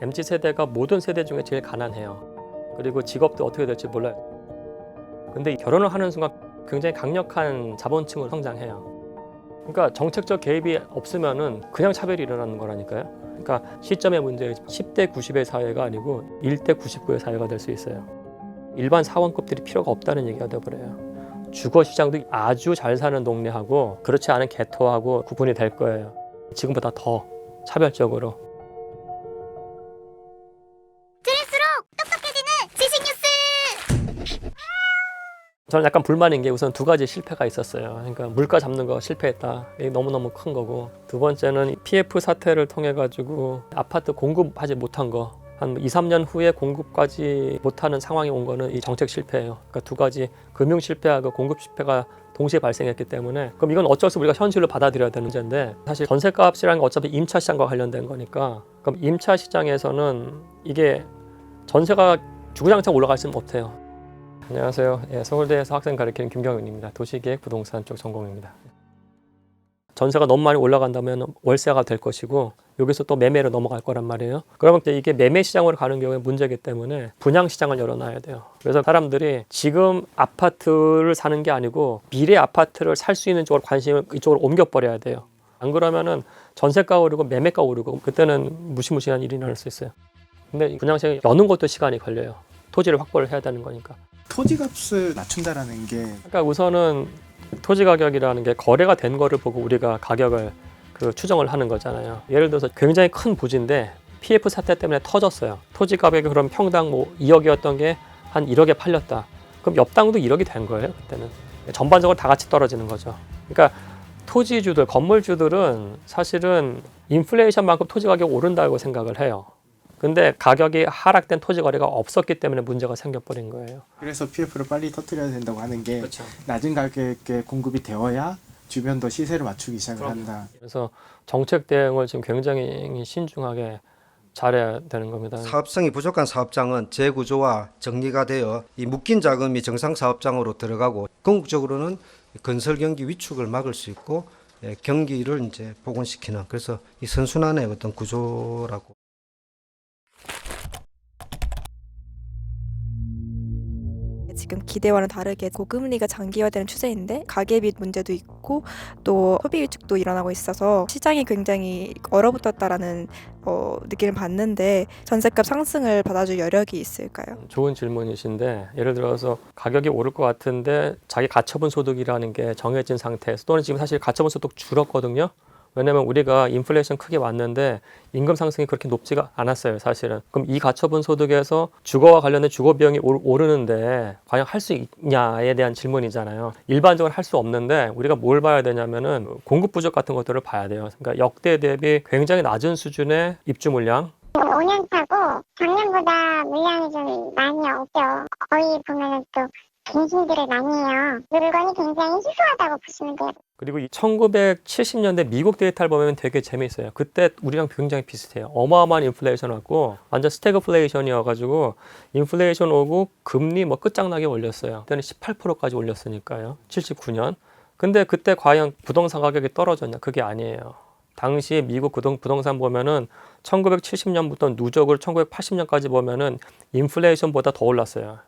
MZ세대가 모든 세대 중에 제일 가난해요. 그리고 직업도 어떻게 될지 몰라요. 근데 결혼을 하는 순간 굉장히 강력한 자본층으로 성장해요. 그러니까 정책적 개입이 없으면은 그냥 차별이 일어나는 거라니까요. 그러니까 시점의 문제 10대 90의 사회가 아니고 1대 99의 사회가 될 수 있어요. 일반 사원급들이 필요가 없다는 얘기가 되어버려요. 주거 시장도 아주 잘 사는 동네하고 그렇지 않은 개토하고 구분이 될 거예요. 지금보다 더 차별적으로. 들을수록 똑똑해지는 지식 뉴스. 저는 약간 불만인 게 우선 두 가지 실패가 있었어요. 그러니까 물가 잡는 거 실패했다. 이게 너무너무 큰 거고. 두 번째는 PF 사태를 통해 가지고 아파트 공급하지 못한 거. 한 2, 3년 후에 공급까지 못하는 상황이 온 거는 이 정책 실패예요. 그러니까 두 가지 금융 실패하고 공급 실패가 동시에 발생했기 때문에 그럼 이건 어쩔 수 없이 우리가 현실로 받아들여야 되는 문제인데 사실 전세값이라는 건 어차피 임차 시장과 관련된 거니까 그럼 임차 시장에서는 이게 전세가 주구장창 올라갈 수는 없대요. 안녕하세요. 서울대에서 학생 가르치는 김경윤입니다. 도시계획 부동산 쪽 전공입니다. 전세가 너무 많이 올라간다면 월세가 될 것이고 여기서 또 매매로 넘어갈 거란 말이에요. 그러면 이게 매매 시장으로 가는 경우에 문제이기 때문에 분양 시장을 열어놔야 돼요. 그래서 사람들이 지금 아파트를 사는 게 아니고 미래 아파트를 살 수 있는 쪽으로 관심을 이쪽으로 옮겨버려야 돼요. 안 그러면은 전세가 오르고 매매가 오르고 그때는 무시무시한 일이 날 수 있어요. 근데 분양 시장을 여는 것도 시간이 걸려요. 토지를 확보를 해야 되는 거니까. 토지값을 낮춘다라는 게 그러니까 우선은 토지 가격이라는 게 거래가 된 거를 보고 우리가 가격을 추정을 하는 거잖아요. 예를 들어서 굉장히 큰 부지인데 PF 사태 때문에 터졌어요. 토지 가격이 그럼 평당 2억이었던 게 한 1억에 팔렸다. 그럼 옆 땅도 1억이 된 거예요. 그때는 전반적으로 다 같이 떨어지는 거죠. 그러니까 토지주들, 건물주들은 사실은 인플레이션만큼 토지 가격이 오른다고 생각을 해요. 근데 가격이 하락된 토지 거래가 없었기 때문에 문제가 생겨버린 거예요. 그래서 PF를 빨리 터뜨려야 된다고 하는 게 그렇죠. 낮은 가격에 공급이 되어야 주변도 시세를 맞추기 시작을 한다. 그래서 정책 대응을 지금 굉장히 신중하게 잘해야 되는 겁니다. 사업성이 부족한 사업장은 재구조와 정리가 되어 이 묶인 자금이 정상 사업장으로 들어가고 궁극적으로는 건설 경기 위축을 막을 수 있고 경기를 이제 복원시키는 그래서 이 선순환의 어떤 구조라고. 지금 기대와는 다르게 고금리가 장기화되는 추세인데 가계비 문제도 있고 또 소비 위축도 일어나고 있어서 시장이 굉장히 얼어붙었다라는 느낌을 받는데 전세값 상승을 받아줄 여력이 있을까요? 좋은 질문이신데 예를 들어서 가격이 오를 것 같은데 자기 가처분 소득이라는 게 정해진 상태에서 또는 지금 사실 가처분 소득 줄었거든요. 왜냐면 우리가 인플레이션 크게 왔는데 임금 상승이 그렇게 높지가 않았어요, 사실은. 그럼 이 가처분 소득에서 주거와 관련된 주거 비용이 오르는데 과연 할 수 있냐에 대한 질문이잖아요. 일반적으로 할 수 없는데 우리가 뭘 봐야 되냐면은 공급 부족 같은 것들을 봐야 돼요. 그러니까 역대 대비 굉장히 낮은 수준의 입주 물량. 5년 차고 작년보다 물량이 좀 많이 없죠. 거의 보면은 또 갱신들을 많이 해요. 물건이 굉장히 희소하다고 보시면 돼요. 그리고 1970년대 미국 데이터를 보면 되게 재미있어요. 그때 우리랑 굉장히 비슷해요. 어마어마한 인플레이션 왔고 완전 스태그플레이션이어가지고 인플레이션 오고 금리 끝장나게 올렸어요. 그때는 18%까지 올렸으니까요. 79년. 근데 그때 과연 부동산 가격이 떨어졌냐? 그게 아니에요. 당시 미국 부동산 보면은 1970년부터 누적을 1980년까지 보면은 인플레이션보다 더 올랐어요.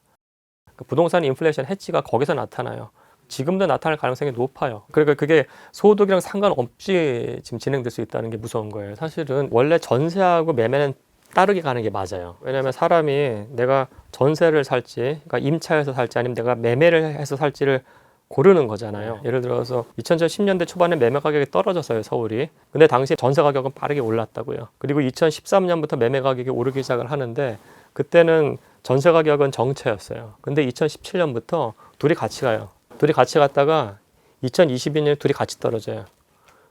부동산 인플레이션 해치가 거기서 나타나요. 지금도 나타날 가능성이 높아요. 그러니까 그게 소득이랑 상관없이 지금 진행될 수 있다는 게 무서운 거예요. 사실은 원래 전세하고 매매는 따르게 가는 게 맞아요. 왜냐하면 사람이 내가 전세를 살지, 그러니까 임차해서 살지 아니면 내가 매매를 해서 살지를 고르는 거잖아요. 예를 들어서 2010년대 초반에 매매 가격이 떨어졌어요, 서울이. 근데 당시 전세 가격은 빠르게 올랐다고요. 그리고 2013년부터 매매 가격이 오르기 시작을 하는데 그때는 전세 가격은 정체였어요. 근데 2017년부터 둘이 같이 가요. 둘이 같이 갔다가 2022년에 둘이 같이 떨어져요.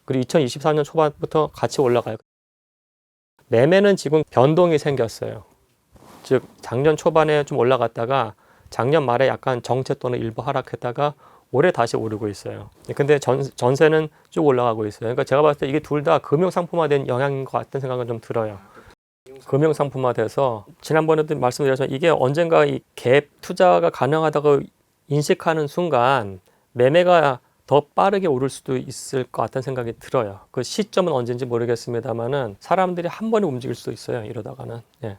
그리고 2024년 초반부터 같이 올라가요. 매매는 지금 변동이 생겼어요. 즉 작년 초반에 좀 올라갔다가 작년 말에 약간 정체 또는 일부 하락했다가 올해 다시 오르고 있어요. 근데 전세는 쭉 올라가고 있어요. 그러니까 제가 봤을 때 이게 둘 다 금융상품화된 영향인 것 같은 생각은 좀 들어요. 금융상품화돼서 지난번에도 말씀드렸지만 이게 언젠가 이 갭 투자가 가능하다고 인식하는 순간 매매가 더 빠르게 오를 수도 있을 것 같다는 생각이 들어요. 그 시점은 언제인지 모르겠습니다만은 사람들이 한 번에 움직일 수도 있어요. 이러다가는. 예.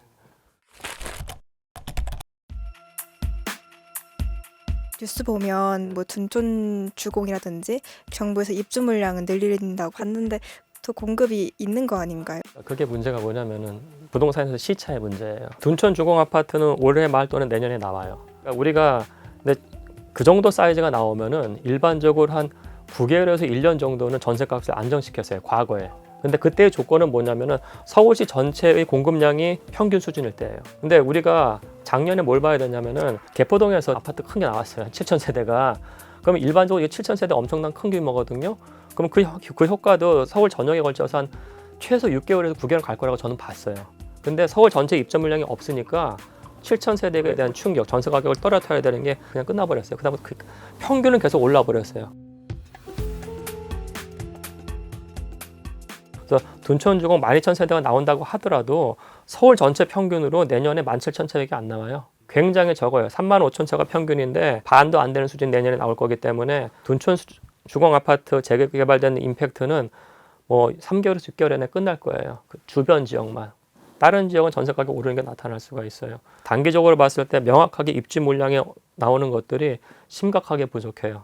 뉴스 보면 뭐 둔촌 주공이라든지 정부에서 입주 물량은 늘린다고 봤는데 더 공급이 있는 거 아닌가요? 그게 문제가 뭐냐면은 부동산에서 시차의 문제예요. 둔촌 주공 아파트는 올해 말 또는 내년에 나와요. 그러니까 우리가 근데 그 정도 사이즈가 나오면은 일반적으로 한 9개월에서 1년 정도는 전세값을 안정시켰어요. 과거에. 근데 그때의 조건은 뭐냐면은 서울시 전체의 공급량이 평균 수준일 때예요. 근데 우리가 작년에 뭘 봐야 되냐면은 개포동에서 아파트 큰 게 나왔어요. 7,000세대가. 그러면 일반적으로 이게 7,000세대 엄청난 큰 규모거든요. 그럼 그 효과도 서울 전역에 걸쳐서 한 최소 6개월에서 9개월 갈 거라고 저는 봤어요. 근데 서울 전체 입점 물량이 없으니까 7,000세대에 대한 충격, 전세 가격을 떨어뜨려야 되는 게 그냥 끝나버렸어요. 그다음에 그 평균은 계속 올라버렸어요. 그래서 둔촌 주공 12,000세대가 나온다고 하더라도 서울 전체 평균으로 내년에 17,000채밖에 안 나와요. 굉장히 적어요. 35,000채가 평균인데 반도 안 되는 수준 내년에 나올 거기 때문에 둔촌 주공 아파트 재개발되는 임팩트는 뭐 3개월에서 6개월 내내 끝날 거예요. 그 주변 지역만. 다른 지역은 전세 가격 오르는 게 나타날 수가 있어요. 단기적으로 봤을 때 명확하게 입지 물량이 나오는 것들이 심각하게 부족해요.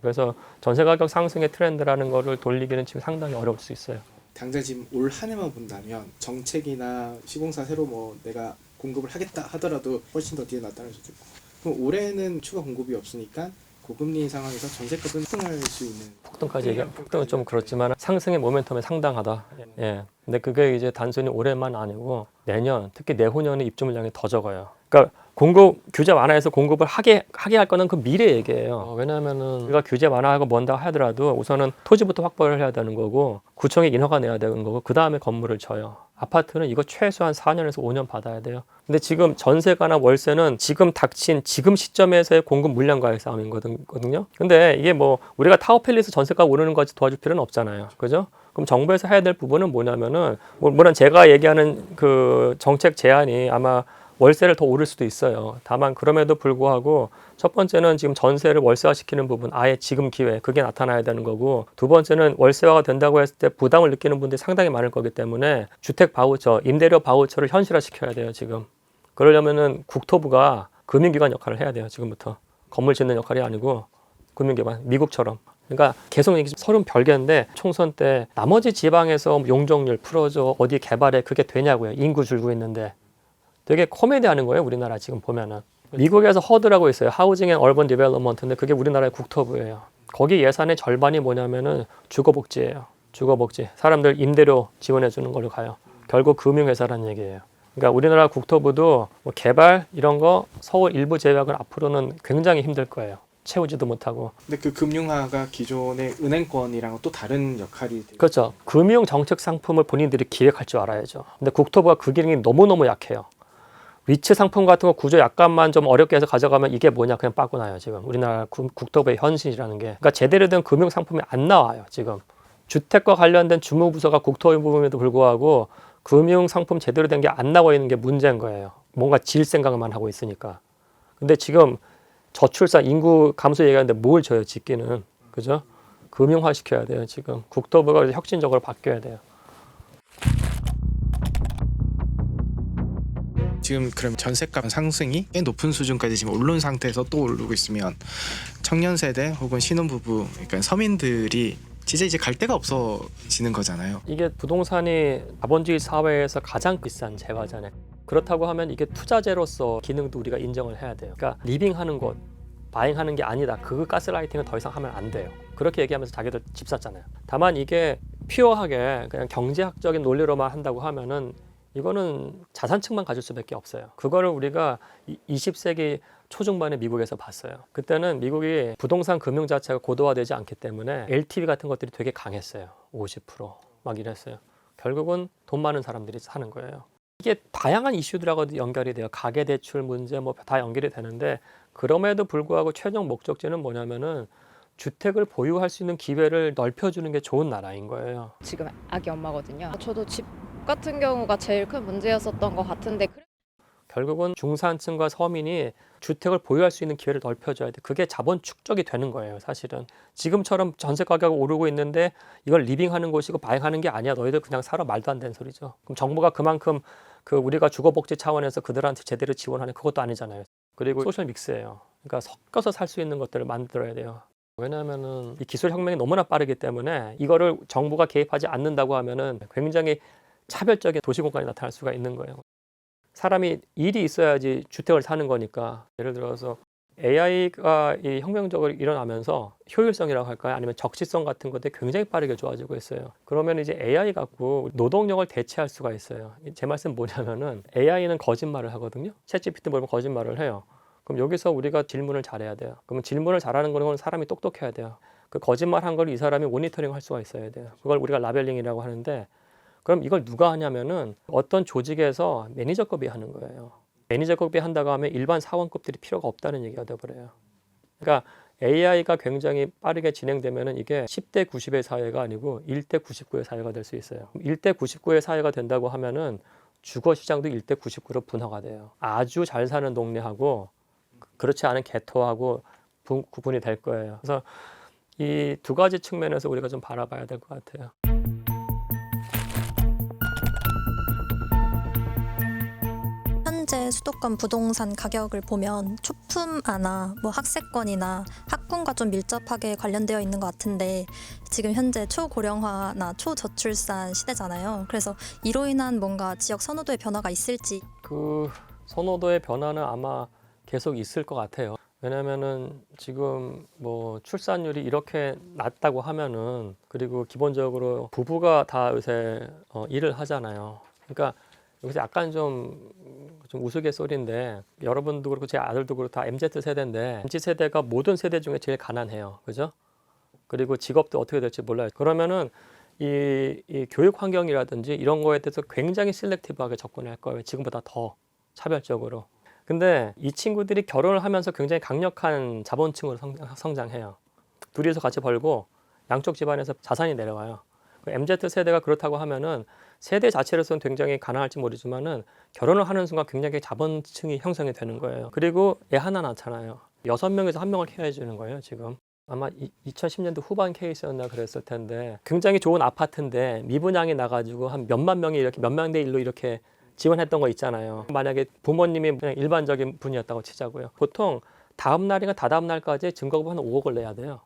그래서 전세 가격 상승의 트렌드라는 거를 돌리기는 지금 상당히 어려울 수 있어요. 당장 지금 올 한 해만 본다면 정책이나 시공사 새로 뭐 내가 공급을 하겠다 하더라도 훨씬 더 뒤에 나타날 수도 있고, 그럼 올해는 추가 공급이 없으니까 고금리 상황에서 전세값은 상승할 수 있는. 폭등까지 얘기하면 폭등은 좀 그렇지만 상승의 모멘텀이 상당하다. 예. 근데 그게 이제 단순히 올해만 아니고 내년, 특히 내후년에 입주 물량이 더 적어요. 그러니까 공급 규제 완화해서 공급을 하게 할 거는 그 미래 얘기예요. 왜냐하면은 우리가 규제 완화하고 뭔다 하더라도 우선은 토지부터 확보를 해야 되는 거고 구청에 인허가 내야 되는 거고 그 다음에 건물을 져요. 아파트는 이거 최소한 4년에서 5년 받아야 돼요. 근데 지금 전세가나 월세는 지금 닥친 지금 시점에서의 공급 물량과의 싸움이거든요. 근데 이게 뭐 우리가 타워팰리스 전세가 오르는 것까지 도와줄 필요는 없잖아요. 그죠? 그럼 정부에서 해야 될 부분은 뭐냐면은 물론 제가 얘기하는 그 정책 제안이 아마 월세를 더 오를 수도 있어요. 다만 그럼에도 불구하고 첫 번째는 지금 전세를 월세화시키는 부분 아예 지금 기회 그게 나타나야 되는 거고, 두 번째는 월세화가 된다고 했을 때 부담을 느끼는 분들이 상당히 많을 거기 때문에 주택 바우처, 임대료 바우처를 현실화시켜야 돼요. 지금 그러려면은 국토부가 금융기관 역할을 해야 돼요. 지금부터 건물 짓는 역할이 아니고 금융기관, 미국처럼. 그러니까 계속 이게 서른 별개인데 총선 때 나머지 지방에서 용적률 풀어줘 어디 개발해 그게 되냐고요. 인구 줄고 있는데. 되게 코미디하는 거예요. 우리나라 지금 보면은. 미국에서 허드라고 있어요. 하우징 앤 얼번 디벨롭먼트인데 그게 우리나라의 국토부예요. 거기 예산의 절반이 뭐냐면은 주거복지예요. 주거복지. 사람들 임대료 지원해 주는 걸로 가요. 결국 금융회사라는 얘기예요. 그러니까 우리나라 국토부도 뭐 개발 이런 거 서울 일부 제약은 앞으로는 굉장히 힘들 거예요. 채우지도 못하고. 근데 그 금융화가 기존의 은행권이랑 또 다른 역할이 되죠. 그렇죠. 금융 정책 상품을 본인들이 기획할 줄 알아야죠. 근데 국토부가 그 기능이 너무너무 약해요. 위치 상품 같은 거 구조 약간만 좀 어렵게 해서 가져가면 이게 뭐냐 그냥 빠꾸 나요. 지금 우리나라 국토부의 현실이라는 게. 그러니까 제대로 된 금융 상품이 안 나와요. 지금 주택과 관련된 주무부서가 국토부임에도 불구하고 금융 상품 제대로 된 게 안 나와 있는 게 문제인 거예요. 뭔가 질 생각만 하고 있으니까. 근데 지금 저출산 인구 감소 얘기하는데 뭘 줘요? 짓기는. 그죠? 금융화 시켜야 돼요. 지금 국토부가 혁신적으로 바뀌어야 돼요. 지금 그럼 전세값 상승이 꽤 높은 수준까지 지금 오른 상태에서 또 오르고 있으면 청년 세대 혹은 신혼부부, 그러니까 서민들이 진짜 이제 갈 데가 없어지는 거잖아요. 이게 부동산이 자본주의 사회에서 가장 비싼 재화잖아요. 그렇다고 하면 이게 투자재로서 기능도 우리가 인정을 해야 돼요. 그러니까 리빙하는 곳, 바잉하는 게 아니다. 그 가스라이팅은 더 이상 하면 안 돼요. 그렇게 얘기하면서 자기들 집 샀잖아요. 다만 이게 퓨어하게 그냥 경제학적인 논리로만 한다고 하면은 이거는 자산층만 가질 수밖에 없어요. 그거를 우리가 20세기 초중반에 미국에서 봤어요. 그때는 미국이 부동산 금융 자체가 고도화되지 않기 때문에 LTV 같은 것들이 되게 강했어요. 50% 막 이랬어요. 결국은 돈 많은 사람들이 사는 거예요. 이게 다양한 이슈들하고도 연결이 돼요. 가계대출 문제 뭐 다 연결이 되는데 그럼에도 불구하고 최종 목적지는 뭐냐면은 주택을 보유할 수 있는 기회를 넓혀주는 게 좋은 나라인 거예요. 지금 아기 엄마거든요. 저도 집 같은 경우가 제일 큰 문제였었던 것 같은데 결국은 중산층과 서민이 주택을 보유할 수 있는 기회를 넓혀줘야 돼. 그게 자본 축적이 되는 거예요, 사실은. 지금처럼 전세 가격이 오르고 있는데 이걸 리빙하는 곳이고 바잉하는 게 아니야. 너희들 그냥 살아. 말도 안 되는 소리죠. 그럼 정부가 그만큼 그 우리가 주거복지 차원에서 그들한테 제대로 지원하는 그것도 아니잖아요. 그리고 소셜 믹스예요. 그러니까 섞여서 살 수 있는 것들을 만들어야 돼요. 왜냐하면은 이 기술 혁명이 너무나 빠르기 때문에 이거를 정부가 개입하지 않는다고 하면은 굉장히 차별적인 도시 공간이 나타날 수가 있는 거예요. 사람이 일이 있어야지 주택을 사는 거니까. 예를 들어서 AI가 이 혁명적으로 일어나면서 효율성이라고 할까요? 아니면 적시성 같은 것들이 굉장히 빠르게 좋아지고 있어요. 그러면 이제 AI 갖고 노동력을 대체할 수가 있어요. 제 말씀 뭐냐면은 AI는 거짓말을 하거든요. 챗GPT 보면 거짓말을 해요. 그럼 여기서 우리가 질문을 잘해야 돼요. 그러면 질문을 잘하는 거는 사람이 똑똑해야 돼요. 그 거짓말 한 걸 이 사람이 모니터링 할 수가 있어야 돼요. 그걸 우리가 라벨링이라고 하는데, 그럼 이걸 누가 하냐면은 어떤 조직에서 매니저급이 하는 거예요. 매니저급이 한다고 하면 일반 사원급들이 필요가 없다는 얘기가 되어버려요. 그러니까 AI가 굉장히 빠르게 진행되면은 이게 10대 90의 사회가 아니고 1대 99의 사회가 될 수 있어요. 1대 99의 사회가 된다고 하면은 주거 시장도 1대 99로 분화가 돼요. 아주 잘 사는 동네하고 그렇지 않은 개토하고 구분이 될 거예요. 그래서 이 두 가지 측면에서 우리가 좀 바라봐야 될 것 같아요. 현재 수도권 부동산 가격을 보면 초품화나 뭐 학세권이나 학군과 좀 밀접하게 관련되어 있는 것 같은데, 지금 현재 초고령화나 초저출산 시대잖아요. 그래서 이로 인한 뭔가 지역 선호도의 변화가 있을지. 그 선호도의 변화는 아마 계속 있을 것 같아요. 왜냐면은 지금 뭐 출산율이 이렇게 낮다고 하면은, 그리고 기본적으로 부부가 다 요새 일을 하잖아요. 그러니까 여기서 약간 좀 우스갯소리인데, 여러분도 그렇고 제 아들도 그렇고 다 MZ 세대인데, MZ 세대가 모든 세대 중에 제일 가난해요. 그죠? 그리고 직업도 어떻게 될지 몰라요. 그러면은 이 교육 환경이라든지 이런 거에 대해서 굉장히 셀렉티브하게 접근할 거예요. 지금보다 더 차별적으로. 근데 이 친구들이 결혼을 하면서 굉장히 강력한 자본층으로 성장해요. 둘이서 같이 벌고 양쪽 집안에서 자산이 내려와요. MZ 세대가 그렇다고 하면은 세대 자체로서는 굉장히 가난할지 모르지만은 결혼을 하는 순간 굉장히 자본층이 형성이 되는 거예요. 그리고 애 하나 낳잖아요. 6명에서 1명을 케어해 주는 거예요, 지금. 아마 2010년도 후반 케이스였나 그랬을 텐데, 굉장히 좋은 아파트인데 미분양이 나가지고 한 몇만 명이 이렇게 몇만 대 1로 이렇게 지원했던 거 있잖아요. 만약에 부모님이 그냥 일반적인 분이었다고 치자고요. 보통 다음 날인가 다다음 날까지 증거금 한 5억을 내야 돼요.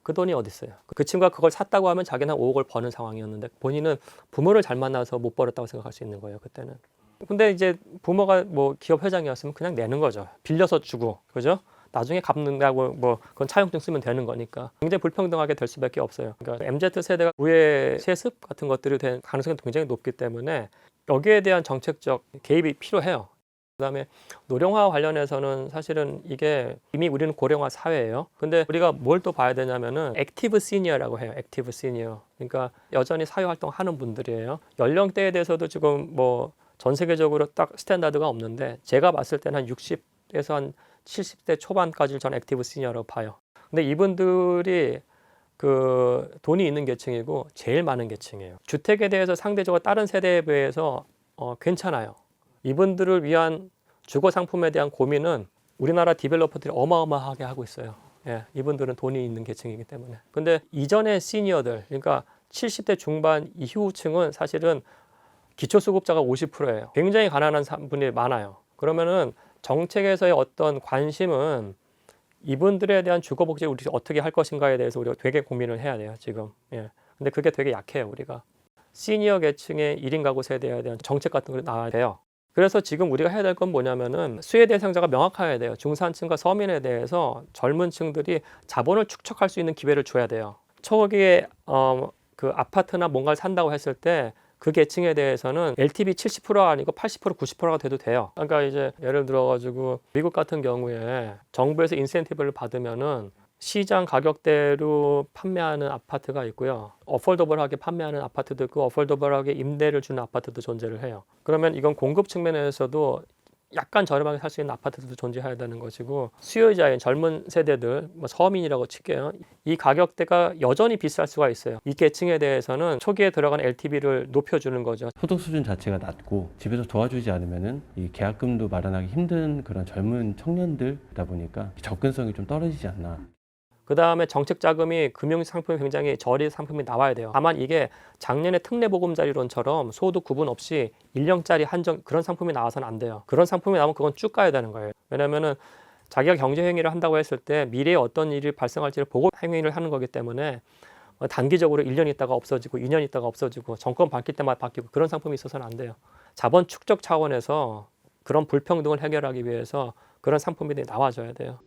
그 돈이 어디 있어요? 그 친구가 그걸 샀다고 하면 자기는 한 5억을 버는 상황이었는데, 본인은 부모를 잘 만나서 못 벌었다고 생각할 수 있는 거예요, 그때는. 근데 이제 부모가 뭐 기업 회장이었으면 그냥 내는 거죠. 빌려서 주고, 그죠? 나중에 갚는다고 뭐 그건 차용증 쓰면 되는 거니까 굉장히 불평등하게 될 수밖에 없어요. 그러니까 MZ 세대가 부의 세습 같은 것들이 될 가능성이 굉장히 높기 때문에 여기에 대한 정책적 개입이 필요해요. 그다음에 노령화 관련해서는 사실은 이게 이미 우리는 고령화 사회예요. 근데 우리가 뭘 또 봐야 되냐면은 액티브 시니어라고 해요. 액티브 시니어. 그러니까 여전히 사회 활동하는 분들이에요. 연령대에 대해서도 지금 뭐 전 세계적으로 딱 스탠다드가 없는데, 제가 봤을 때는 한 60에서 한 70대 초반까지를 전 액티브 시니어라고 봐요. 근데 이분들이 그 돈이 있는 계층이고 제일 많은 계층이에요. 주택에 대해서 상대적으로 다른 세대에 비해서 괜찮아요. 이분들을 위한 주거 상품에 대한 고민은 우리나라 디벨로퍼들이 어마어마하게 하고 있어요. 예, 이분들은 돈이 있는 계층이기 때문에. 근데 이전의 시니어들, 그러니까 70대 중반 이후층은 사실은 기초수급자가 50%예요. 굉장히 가난한 분이 많아요. 그러면은 정책에서의 어떤 관심은 이분들에 대한 주거복지를 우리 어떻게 할 것인가에 대해서 우리가 되게 고민을 해야 돼요, 지금. 예. 근데 그게 되게 약해요, 우리가. 시니어 계층의 1인 가구 세대에 대한 정책 같은 걸 나와야 돼요. 그래서 지금 우리가 해야 될 건 뭐냐면은 수혜 대상자가 명확해야 돼요. 중산층과 서민에 대해서 젊은 층들이 자본을 축적할 수 있는 기회를 줘야 돼요. 초기에 그 아파트나 뭔가를 산다고 했을 때 그 계층에 대해서는 LTV 70%가 아니고 80%, 90%가 돼도 돼요. 그러니까 이제 예를 들어가지고 미국 같은 경우에 정부에서 인센티브를 받으면은 시장 가격대로 판매하는 아파트가 있고요. 어폴더블하게 판매하는 아파트도 있고 어폴더블하게 임대를 주는 아파트도 존재를 해요. 그러면 이건 공급 측면에서도 약간 저렴하게 살 수 있는 아파트들도 존재해야 되는 것이고 수요자인 젊은 세대들 뭐 서민이라고 칠게요. 이 가격대가 여전히 비쌀 수가 있어요. 이 계층에 대해서는 초기에 들어간 LTV를 높여주는 거죠. 소득 수준 자체가 낮고 집에서 도와주지 않으면은 이 계약금도 마련하기 힘든 그런 젊은 청년들이다 보니까 접근성이 좀 떨어지지 않나. 그 다음에 정책 자금이 금융 상품이 굉장히 저리 상품이 나와야 돼요. 다만 이게 작년에 특례보금자리론처럼 소득 구분 없이 1년짜리 한정 그런 상품이 나와서는 안 돼요. 그런 상품이 나오면 그건 쭉 가야 되는 거예요. 왜냐면은 자기가 경제 행위를 한다고 했을 때 미래에 어떤 일이 발생할지를 보고 행위를 하는 거기 때문에 단기적으로 1년 있다가 없어지고 2년 있다가 없어지고 정권 바뀔 때마다 바뀌고 그런 상품이 있어서는 안 돼요. 자본 축적 차원에서 그런 불평등을 해결하기 위해서 그런 상품들이 나와줘야 돼요.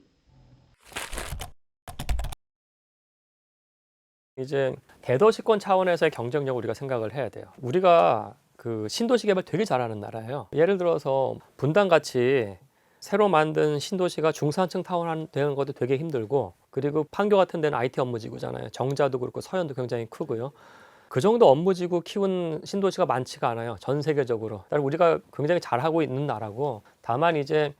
이제 대도시권 차원에서의 경쟁력을 우리가 생각을 해야 돼요. 우리가 그 신도시 개발 되게 잘하는 나라예요. 예를 들어서 분당같이 새로 만든 신도시가 중산층 타운 되는 것도 되게 힘들고 그리고 판교 같은 데는 IT 업무지구잖아요. 정자도 그렇고 서현도 굉장히 크고요. 그 정도 업무지구 키운 신도시가 많지가 않아요. 전 세계적으로. 우리가 굉장히 잘하고 있는 나라고 다만 이제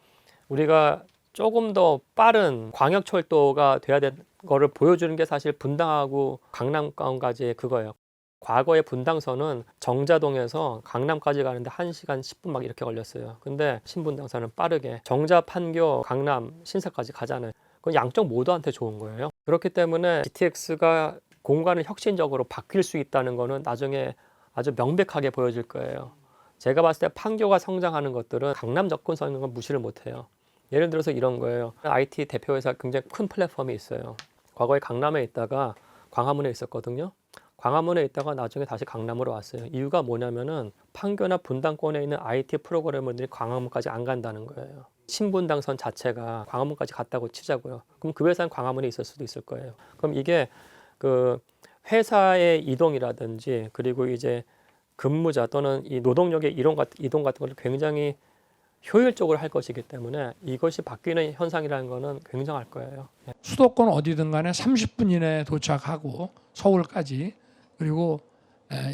우리가 조금 더 빠른 광역철도가 돼야 되는 거를 보여주는 게 사실 분당하고 강남까지의 그거예요. 과거의 분당선은 정자동에서 강남까지 가는데 1시간 10분 막 이렇게 걸렸어요. 근데 신분당선은 빠르게 정자, 판교, 강남, 신사까지 가잖아요. 그건 양쪽 모두한테 좋은 거예요. 그렇기 때문에 GTX가 공간을 혁신적으로 바뀔 수 있다는 거는 나중에 아주 명백하게 보여질 거예요. 제가 봤을 때 판교가 성장하는 것들은 강남 접근성인 건 무시를 못해요. 예를 들어서 이런 거예요. IT 대표회사 굉장히 큰 플랫폼이 있어요. 과거에 강남에 있다가 광화문에 있었거든요. 광화문에 있다가 나중에 다시 강남으로 왔어요. 이유가 뭐냐면은 판교나 분당권에 있는 IT 프로그래머들이 광화문까지 안 간다는 거예요. 신분당선 자체가 광화문까지 갔다고 치자고요. 그럼 그 회사는 광화문에 있을 수도 있을 거예요. 그럼 이게 그 회사의 이동이라든지 그리고 이제 근무자 또는 이 노동력의 이동 같은 걸 굉장히 효율적으로 할 것이기 때문에 이것이 바뀌는 현상이라는 것은 굉장할 거예요. 수도권 어디든 간에 30분 이내에 도착하고 서울까지 그리고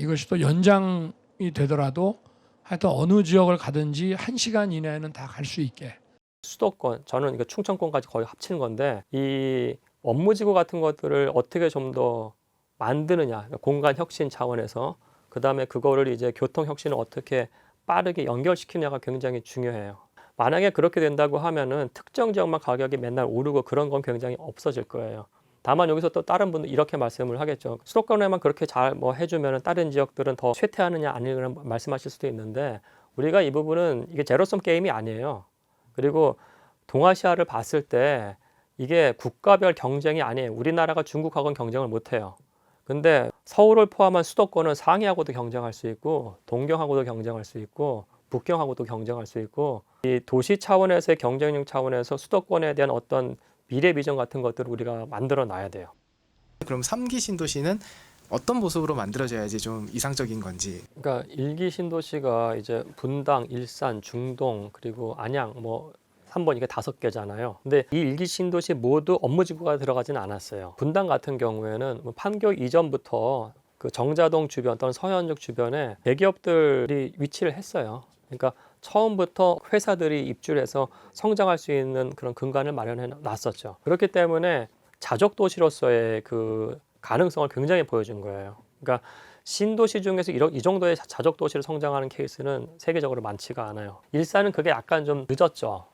이것이 또 연장이 되더라도 하여튼 어느 지역을 가든지 1시간 이내에는 다 갈 수 있게. 수도권, 저는 이거 충청권까지 거의 합치는 건데 이 업무지구 같은 것들을 어떻게 좀 더 만드느냐, 그러니까 공간 혁신 차원에서 그 다음에 그거를 이제 교통 혁신을 어떻게 빠르게 연결시키느냐가 굉장히 중요해요. 만약에 그렇게 된다고 하면은 특정 지역만 가격이 맨날 오르고 그런 건 굉장히 없어질 거예요. 다만 여기서 또 다른 분들 이렇게 말씀을 하겠죠. 수도권에만 그렇게 잘 뭐 해주면은 다른 지역들은 더 쇠퇴하느냐 아니느냐 말씀하실 수도 있는데 우리가 이 부분은 이게 제로섬 게임이 아니에요. 그리고 동아시아를 봤을 때 이게 국가별 경쟁이 아니에요. 우리나라가 중국하고는 경쟁을 못해요. 근데 서울을 포함한 수도권은 상해하고도 경쟁할 수 있고 동경하고도 경쟁할 수 있고 북경하고도 경쟁할 수 있고 이 도시 차원에서의 경쟁력 차원에서 수도권에 대한 어떤 미래 비전 같은 것들을 우리가 만들어 놔야 돼요. 그럼 3기 신도시는 어떤 모습으로 만들어져야지 좀 이상적인 건지. 그러니까 1기 신도시가 이제 분당, 일산, 중동 그리고 안양 뭐 3번 이게 5개잖아요. 근데 이 1기 신도시 모두 업무지구가 들어가지는 않았어요. 분당 같은 경우에는 뭐 판교 이전부터 그 정자동 주변 또는 서현역 주변에 대기업들이 위치를 했어요. 그러니까 처음부터 회사들이 입주해서 성장할 수 있는 그런 근간을 마련해 놨었죠. 그렇기 때문에 자족 도시로서의 그 가능성을 굉장히 보여준 거예요. 그러니까 신도시 중에서 이 정도의 자족 도시를 성장하는 케이스는 세계적으로 많지가 않아요. 일산은 그게 약간 좀 늦었죠.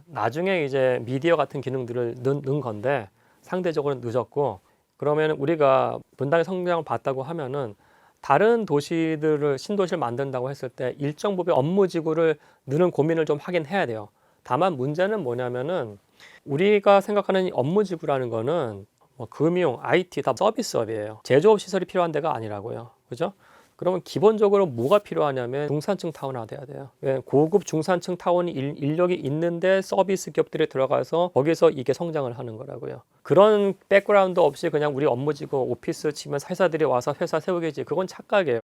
나중에 이제 미디어 같은 기능들을 넣은 건데 상대적으로 늦었고 그러면 우리가 분당의 성장을 봤다고 하면은 다른 도시들을 신도시를 만든다고 했을 때 일정 부분 업무지구를 넣는 고민을 좀 하긴 해야 돼요. 다만 문제는 뭐냐면은 우리가 생각하는 업무지구라는 거는 뭐 금융, IT 다 서비스업이에요. 제조업 시설이 필요한 데가 아니라고요. 그죠? 그러면 기본적으로 뭐가 필요하냐면 중산층 타운화 돼야 돼요. 고급 중산층 타운이 인력이 있는데 서비스 기업들이 들어가서 거기서 이게 성장을 하는 거라고요. 그런 백그라운드 없이 그냥 우리 업무지구 오피스 치면 회사들이 와서 회사 세우겠지. 그건 착각이에요.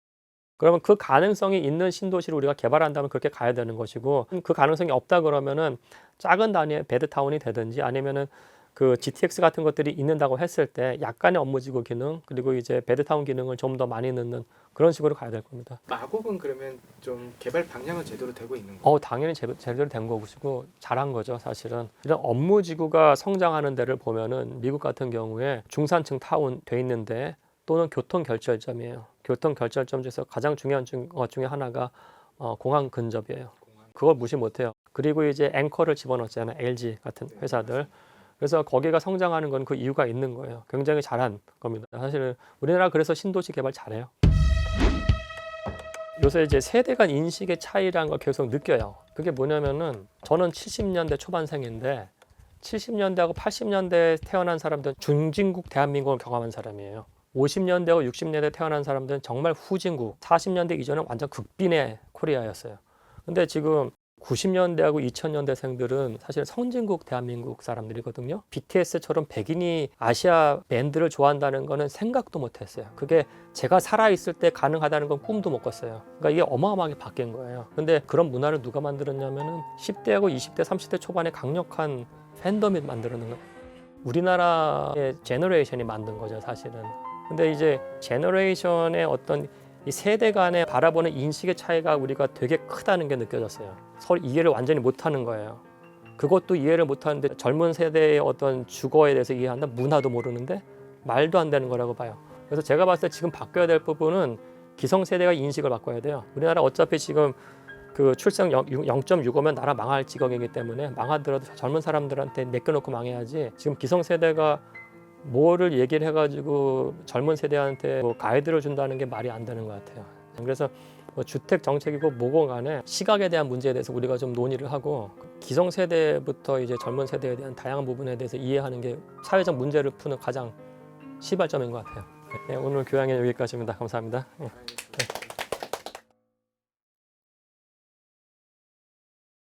그러면 그 가능성이 있는 신도시를 우리가 개발한다면 그렇게 가야 되는 것이고 그 가능성이 없다 그러면은 작은 단위의 베드타운이 되든지 아니면은 그 GTX 같은 것들이 있는다고 했을 때 약간의 업무지구 기능 그리고 이제 베드타운 기능을 좀 더 많이 넣는 그런 식으로 가야 될 겁니다. 마곡은 그러면 좀 개발 방향은 제대로 되고 있는 거예요? 당연히 제대로 된 거고 잘한 거죠, 사실은. 이런 업무지구가 성장하는 데를 보면은 미국 같은 경우에 중산층 타운 돼 있는데 또는 교통 결절점이에요. 교통 결절점 중에서 가장 중요한 것 중에 하나가 공항 근접이에요. 그걸 무시 못해요. 그리고 이제 앵커를 집어넣었잖아요. LG 같은 회사들. 그래서 거기가 성장하는 건 그 이유가 있는 거예요. 굉장히 잘한 겁니다. 사실은 우리나라 그래서 신도시 개발 잘해요. 요새 이제 세대 간 인식의 차이라는 걸 계속 느껴요. 그게 뭐냐면은 저는 70년대 초반생인데 70년대하고 80년대에 태어난 사람들은 중진국 대한민국을 경험한 사람이에요. 50년대하고 60년대에 태어난 사람들은 정말 후진국, 40년대 이전은 완전 극빈의 코리아였어요. 근데 지금 90년대하고 2000년대생들은 사실 선진국 대한민국 사람들이거든요. BTS처럼 백인이 아시아 밴드를 좋아한다는 거는 생각도 못했어요. 그게 제가 살아있을 때 가능하다는 건 꿈도 못 꿨어요. 그러니까 이게 어마어마하게 바뀐 거예요. 근데 그런 문화를 누가 만들었냐면은 10대하고 20대, 30대 초반에 강력한 팬덤이 만들어낸 거예요. 우리나라의 제너레이션이 만든 거죠, 사실은. 근데 이제 제너레이션의 어떤 이 세대 간에 바라보는 인식의 차이가 우리가 되게 크다는 게 느껴졌어요. 서로 이해를 완전히 못하는 거예요. 그것도 이해를 못하는데 젊은 세대의 어떤 주거에 대해서 이해한다? 문화도 모르는데 말도 안 되는 거라고 봐요. 그래서 제가 봤을 때 지금 바뀌어야 될 부분은 기성세대가 인식을 바꿔야 돼요. 우리나라 어차피 지금 그 출생 0.65면 나라 망할 지경이기 때문에 망하더라도 젊은 사람들한테 맡겨놓고 망해야지. 지금 기성세대가 뭐를 얘기를 해가지고 젊은 세대한테 뭐 가이드를 준다는 게 말이 안 되는 것 같아요. 그래서 뭐 주택 정책이고 뭐고 간에 시각에 대한 문제에 대해서 우리가 좀 논의를 하고 기성세대부터 이제 젊은 세대에 대한 다양한 부분에 대해서 이해하는 게 사회적 문제를 푸는 가장 시발점인 것 같아요. 네, 오늘 교양은 여기까지입니다. 감사합니다.